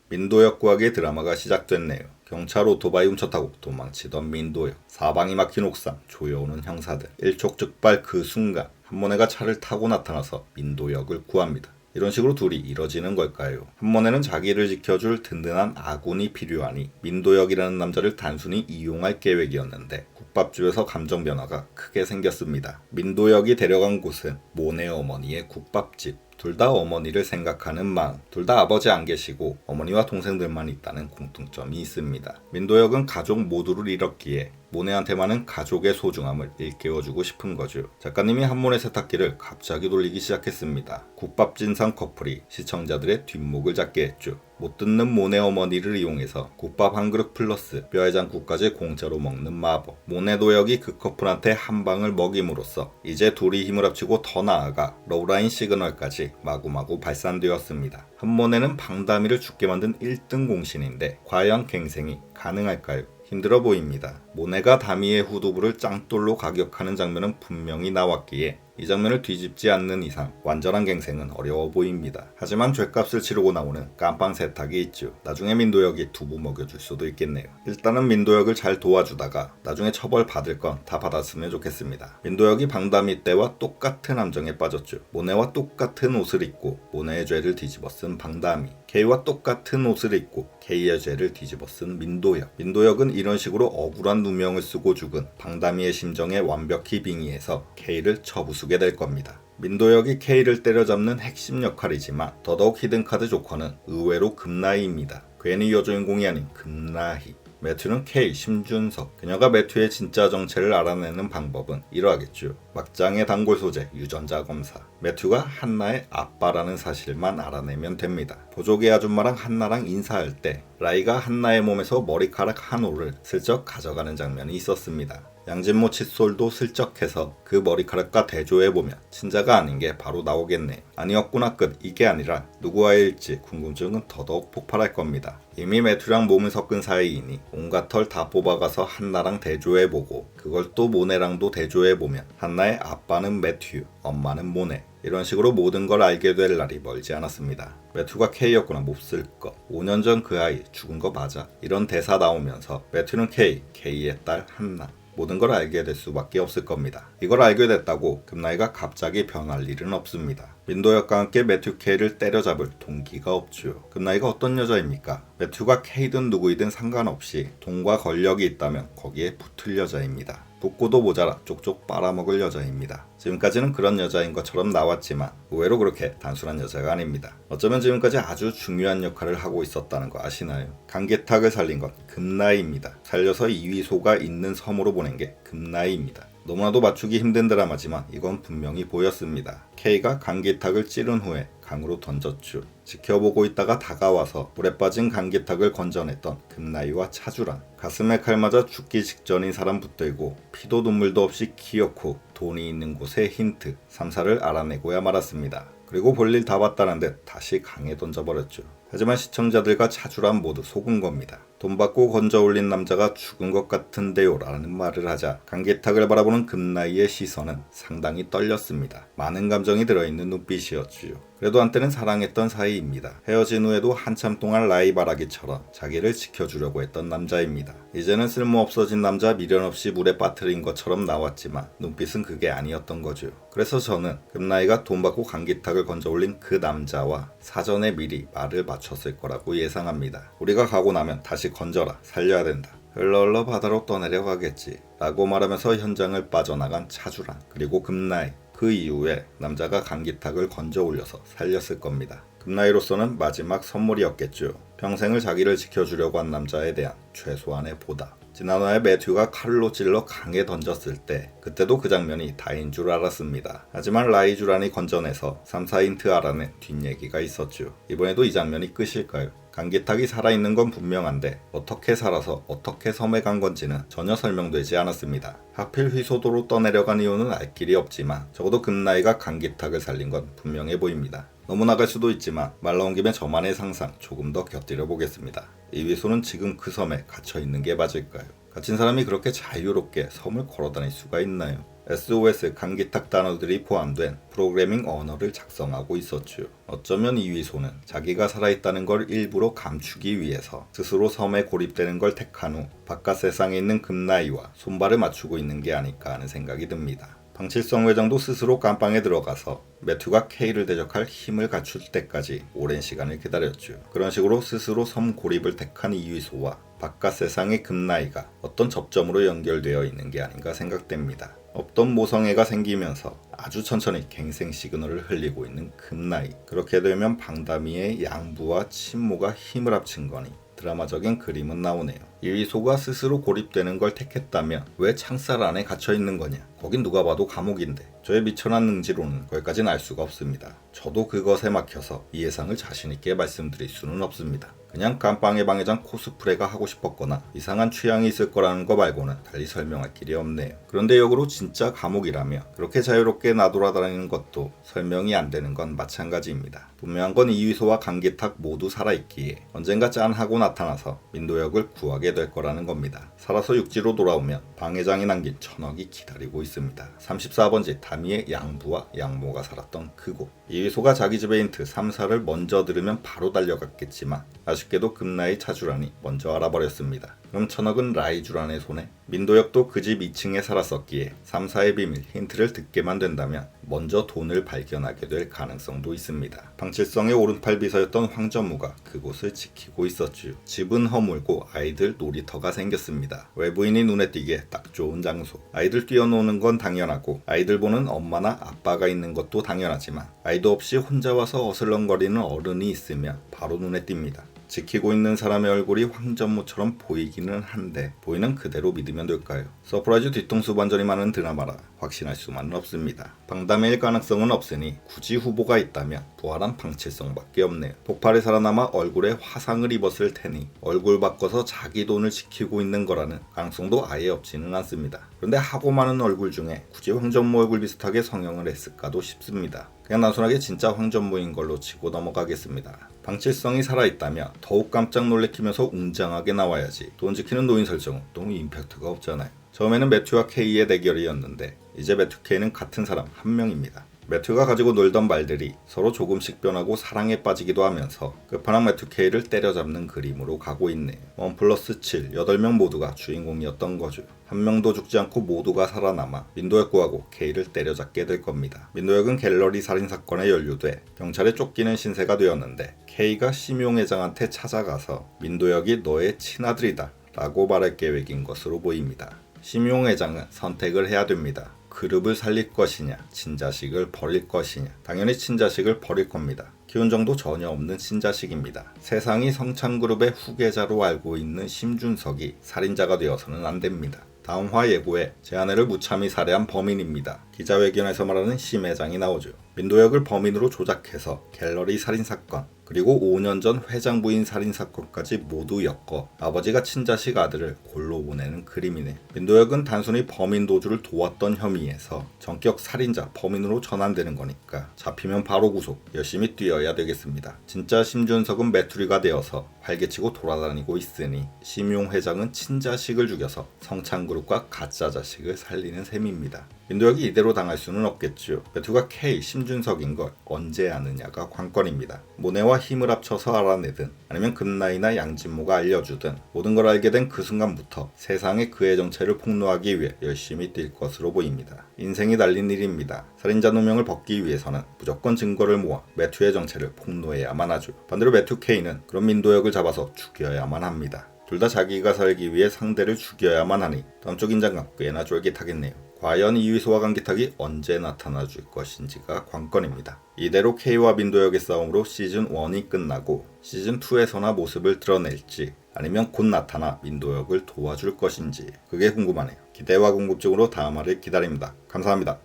민도역 구하기의 드라마가 시작됐네요. 경찰 오토바이 훔쳐타고 도망치던 민도역. 사방이 막힌 옥상, 조여오는 형사들. 일촉즉발 그 순간 한모네가 차를 타고 나타나서 민도역을 구합니다. 이런 식으로 둘이 이뤄지는 걸까요? 한모네는 자기를 지켜줄 든든한 아군이 필요하니 민도역이라는 남자를 단순히 이용할 계획이었는데 국밥집에서 감정 변화가 크게 생겼습니다. 민도역이 데려간 곳은 모네 어머니의 국밥집. 둘 다 어머니를 생각하는 마음, 둘 다 아버지 안 계시고 어머니와 동생들만 있다는 공통점이 있습니다. 민도역은 가족 모두를 잃었기에 모네한테만은 가족의 소중함을 일깨워주고 싶은 거죠. 작가님이 한모네 세탁기를 갑자기 돌리기 시작했습니다. 국밥 진상 커플이 시청자들의 뒷목을 잡게 했죠. 못 듣는 모네 어머니를 이용해서 국밥 한 그릇 플러스 뼈해장국까지 공짜로 먹는 마법. 모네 도역이 그 커플한테 한 방을 먹임으로써 이제 둘이 힘을 합치고 더 나아가 러브라인 시그널까지 마구마구 발산되었습니다. 한모네는 방다미를 죽게 만든 1등 공신인데 과연 갱생이 가능할까요? 힘들어 보입니다. 모네가 다미의 후두부를 짱돌로 가격하는 장면은 분명히 나왔기에 이 장면을 뒤집지 않는 이상 완전한 갱생은 어려워 보입니다. 하지만 죗값을 치르고 나오는 깜빵 세탁이 있죠. 나중에 민도역이 두부 먹여줄 수도 있겠네요. 일단은 민도역을 잘 도와주다가 나중에 처벌 받을 건 다 받았으면 좋겠습니다. 민도역이 방다미 때와 똑같은 함정에 빠졌죠. 모네와 똑같은 옷을 입고 모네의 죄를 뒤집어 쓴 방다미, 케이와 똑같은 옷을 입고 케이의 죄를 뒤집어 쓴 민도역. 민도역은 이런 식으로 억울한 누명을 쓰고 죽은 방다미의 심정에 완벽히 빙의해서 케이를 쳐부수게 될 겁니다. 민도역이 케이를 때려잡는 핵심 역할이지만 더더욱 히든카드 조커는 의외로 금나이입니다. 괜히 여주인공이 아닌 금나희. 매튜는 K, 심준석. 그녀가 매튜의 진짜 정체를 알아내는 방법은 이러하겠죠. 막장의 단골 소재, 유전자 검사. 매튜가 한나의 아빠라는 사실만 알아내면 됩니다. 보조개 아줌마랑 한나랑 인사할 때 라이가 한나의 몸에서 머리카락 한 올을 슬쩍 가져가는 장면이 있었습니다. 양진모 칫솔도 슬쩍 해서 그 머리카락과 대조해보면 친자가 아닌 게 바로 나오겠네. 아니었구나 끝. 이게 아니라 누구와일지 궁금증은 더더욱 폭발할 겁니다. 이미 매튜랑 몸을 섞은 사이이니 온갖 털 다 뽑아가서 한나랑 대조해보고 그걸 또 모네랑도 대조해보면 한나의 아빠는 매튜, 엄마는 모네. 이런 식으로 모든 걸 알게 될 날이 멀지 않았습니다. 매튜가 K였구나 몹쓸 것. 5년 전 그 아이 죽은 거 맞아? 이런 대사 나오면서 매튜는 K, K의 딸 한나. 모든 걸 알게 될 수밖에 없을 겁니다. 이걸 알게 됐다고 금나이가 갑자기 변할 일은 없습니다. 민도역과 함께 매튜 K를 때려잡을 동기가 없죠. 금나이가 어떤 여자입니까? 매튜가 K든 누구이든 상관없이 돈과 권력이 있다면 거기에 붙을 여자입니다. 붙고도 모자라 쪽쪽 빨아먹을 여자입니다. 지금까지는 그런 여자인 것처럼 나왔지만 의외로 그렇게 단순한 여자가 아닙니다. 어쩌면 지금까지 아주 중요한 역할을 하고 있었다는 거 아시나요? 강계탁을 살린 건 금나이입니다. 살려서 이위소가 있는 섬으로 보낸 게 금나이입니다. 너무나도 맞추기 힘든 드라마지만 이건 분명히 보였습니다. K가 강기탁을 찌른 후에 강으로 던졌죠. 지켜보고 있다가 다가와서 물에 빠진 강기탁을 건져냈던 금나이와 차주란. 가슴에 칼 맞아 죽기 직전인 사람 붙들고 피도 눈물도 없이 키였고 돈이 있는 곳의 힌트 3사를 알아내고야 말았습니다. 그리고 볼일 다 봤다는 듯 다시 강에 던져버렸죠. 하지만 시청자들과 차주란 모두 속은 겁니다. 돈 받고 건져 올린 남자가 죽은 것 같은데요 라는 말을 하자 강계탁을 바라보는 금나이의 시선은 상당히 떨렸습니다. 많은 감정이 들어있는 눈빛이었지요. 그래도 한때는 사랑했던 사이입니다. 헤어진 후에도 한참 동안 라이바라기처럼 자기를 지켜주려고 했던 남자입니다. 이제는 쓸모없어진 남자 미련 없이 물에 빠뜨린 것처럼 나왔지만 눈빛은 그게 아니었던 거죠. 그래서 저는 금나이가 돈 받고 강기탁을 건져 올린 그 남자와 사전에 미리 말을 맞췄을 거라고 예상합니다. 우리가 가고 나면 다시 건져라. 살려야 된다. 흘러 바다로 떠내려가겠지 라고 말하면서 현장을 빠져나간 차주란 그리고 금나이. 그 이후에 남자가 강기탁을 건져 올려서 살렸을 겁니다. 금나이로서는 마지막 선물이었겠죠. 평생을 자기를 지켜주려고 한 남자에 대한 최소한의 보답. 지난화에 매튜가 칼로 찔러 강에 던졌을 때 그때도 그 장면이 다인 줄 알았습니다. 하지만 라이주란이 건져내서 3,4인트 알아낸 뒷얘기가 있었죠. 이번에도 이 장면이 끝일까요? 강기탁이 살아있는 건 분명한데 어떻게 살아서 어떻게 섬에 간 건지는 전혀 설명되지 않았습니다. 하필 휘소도로 떠내려간 이유는 알 길이 없지만 적어도 금나이가 강기탁을 살린 건 분명해 보입니다. 너무 나갈 수도 있지만 말 나온 김에 저만의 상상 조금 더 곁들여 보겠습니다. 이휘소는 지금 그 섬에 갇혀 있는 게 맞을까요? 갇힌 사람이 그렇게 자유롭게 섬을 걸어 다닐 수가 있나요? SOS 강기탁 단어들이 포함된 프로그래밍 언어를 작성하고 있었죠. 어쩌면 이위소는 자기가 살아있다는 걸 일부러 감추기 위해서 스스로 섬에 고립되는 걸 택한 후 바깥 세상에 있는 금나이와 손발을 맞추고 있는 게 아닐까 하는 생각이 듭니다. 방칠성 회장도 스스로 감방에 들어가서 매튜가 K를 대적할 힘을 갖출 때까지 오랜 시간을 기다렸죠. 그런 식으로 스스로 섬 고립을 택한 이위소와 바깥 세상의 금나이가 어떤 접점으로 연결되어 있는 게 아닌가 생각됩니다. 없던 모성애가 생기면서 아주 천천히 갱생 시그널을 흘리고 있는 금나이. 그렇게 되면 방다미의 양부와 친모가 힘을 합친 거니 드라마적인 그림은 나오네요. 이위소가 스스로 고립되는 걸 택했다면 왜 창살 안에 갇혀 있는 거냐? 거긴 누가 봐도 감옥인데. 저의 미천한 능지로는 거기까지는 알 수가 없습니다. 저도 그것에 막혀서 이 예상을 자신있게 말씀드릴 수는 없습니다. 그냥 감방의 방해장 코스프레가 하고 싶었거나 이상한 취향이 있을 거라는 거 말고는 달리 설명할 길이 없네요. 그런데 역으로 진짜 감옥이라며 그렇게 자유롭게 나돌아다니는 것도 설명이 안 되는 건 마찬가지입니다. 분명한 건 이위소와 강기탁 모두 살아있기에 언젠가 짠하고 나타나서 민도역을 구하게 될 거라는 겁니다. 살아서 육지로 돌아오면 방해장이 남긴 천억이 기다리고 있습니다. 34번지 다미의 양부와 양모가 살았던 그곳. 이위소가 자기 집의 힌트 3사를 먼저 들으면 바로 달려갔겠지만 아쉽게도 금나이 차주란이 먼저 알아버렸습니다. 그럼 천억은 라이주란의 손에? 민도역도 그 집 2층에 살았었기에 3사의 비밀 힌트를 듣게만 된다면 먼저 돈을 발견하게 될 가능성도 있습니다. 방칠성의 오른팔 비서였던 황전무가 그곳을 지키고 있었지요. 집은 허물고 아이들 놀이터가 생겼습니다. 외부인이 눈에 띄기에 딱 좋은 장소. 아이들 뛰어노는 건 당연하고 아이들 보는 엄마나 아빠가 있는 것도 당연하지만 아이도 없이 혼자 와서 어슬렁거리는 어른이 있으면 바로 눈에 띕니다. 지키고 있는 사람의 얼굴이 황전무처럼 보이기는 한데 보이는 그대로 믿으면 될까요? 서프라이즈 뒤통수 반전이 많은 드라마라 확신할 수만은 없습니다. 방담회일 가능성은 없으니 굳이 후보가 있다면 부활한 방칠성밖에 없네요. 폭발이 살아남아 얼굴에 화상을 입었을 테니 얼굴 바꿔서 자기 돈을 지키고 있는 거라는 가능성도 아예 없지는 않습니다. 그런데 하고 많은 얼굴 중에 굳이 황전무 얼굴 비슷하게 성형을 했을까도 싶습니다. 그냥 단순하게 진짜 황전무인 걸로 치고 넘어가겠습니다. 방칠성이 살아있다면 더욱 깜짝 놀래키면서 웅장하게 나와야지 돈 지키는 노인 설정은 너무 임팩트가 없잖아요. 처음에는 매튜와 K의 대결이었는데 이제 매튜 K는 같은 사람 한 명입니다. 매튜가 가지고 놀던 말들이 서로 조금씩 변하고 사랑에 빠지기도 하면서 끝판왕 매튜 K를 때려잡는 그림으로 가고 있네요. 1+7, 8명 모두가 주인공이었던 거죠. 한 명도 죽지 않고 모두가 살아남아 민도역 구하고 K를 때려잡게 될 겁니다. 민도역은 갤러리 살인사건에 연루돼 경찰에 쫓기는 신세가 되었는데 K가 심용 회장한테 찾아가서 민도역이 너의 친아들이다 라고 말할 계획인 것으로 보입니다. 심용 회장은 선택을 해야 됩니다. 그룹을 살릴 것이냐, 친자식을 버릴 것이냐. 당연히 친자식을 버릴 겁니다. 기운 정도 전혀 없는 친자식입니다. 세상이 성창그룹의 후계자로 알고 있는 심준석이 살인자가 되어서는 안 됩니다. 다음 화 예고에 제 아내를 무참히 살해한 범인입니다. 기자회견에서 말하는 심 회장이 나오죠. 민도역을 범인으로 조작해서 갤러리 살인사건 그리고 5년 전 회장 부인 살인사건까지 모두 엮어 아버지가 친자식 아들을 골로 보내는 그림이네. 민도역은 단순히 범인 도주를 도왔던 혐의에서 전격 살인자 범인으로 전환되는 거니까 잡히면 바로 구속 열심히 뛰어야 되겠습니다. 진짜 심준석은 메투리가 되어서 활개치고 돌아다니고 있으니 심용 회장은 친자식을 죽여서 성창그룹과 가짜 자식을 살리는 셈입니다. 민도역이 이대로 당할 수는 없겠지요. 매튜가 K, 심준석인 걸 언제 아느냐가 관건입니다. 모네와 힘을 합쳐서 알아내든 아니면 금나이나 양진모가 알려주든 모든 걸 알게 된 그 순간부터 세상에 그의 정체를 폭로하기 위해 열심히 뛸 것으로 보입니다. 인생이 달린 일입니다. 살인자 누명을 벗기 위해서는 무조건 증거를 모아 매튜의 정체를 폭로해야만 하죠. 반대로 매튜 K는 그런 민도역을 잡아서 죽여야만 합니다. 둘 다 자기가 살기 위해 상대를 죽여야만 하니 다음 쪽 인장감 꽤나 쫄깃하겠네요. 과연 이위소와 강기탁이 언제 나타나줄 것인지가 관건입니다. 이대로 K와 민도역의 싸움으로 시즌1이 끝나고 시즌2에서나 모습을 드러낼지 아니면 곧 나타나 민도역을 도와줄 것인지 그게 궁금하네요. 기대와 궁금증으로 다음 화를 기다립니다. 감사합니다.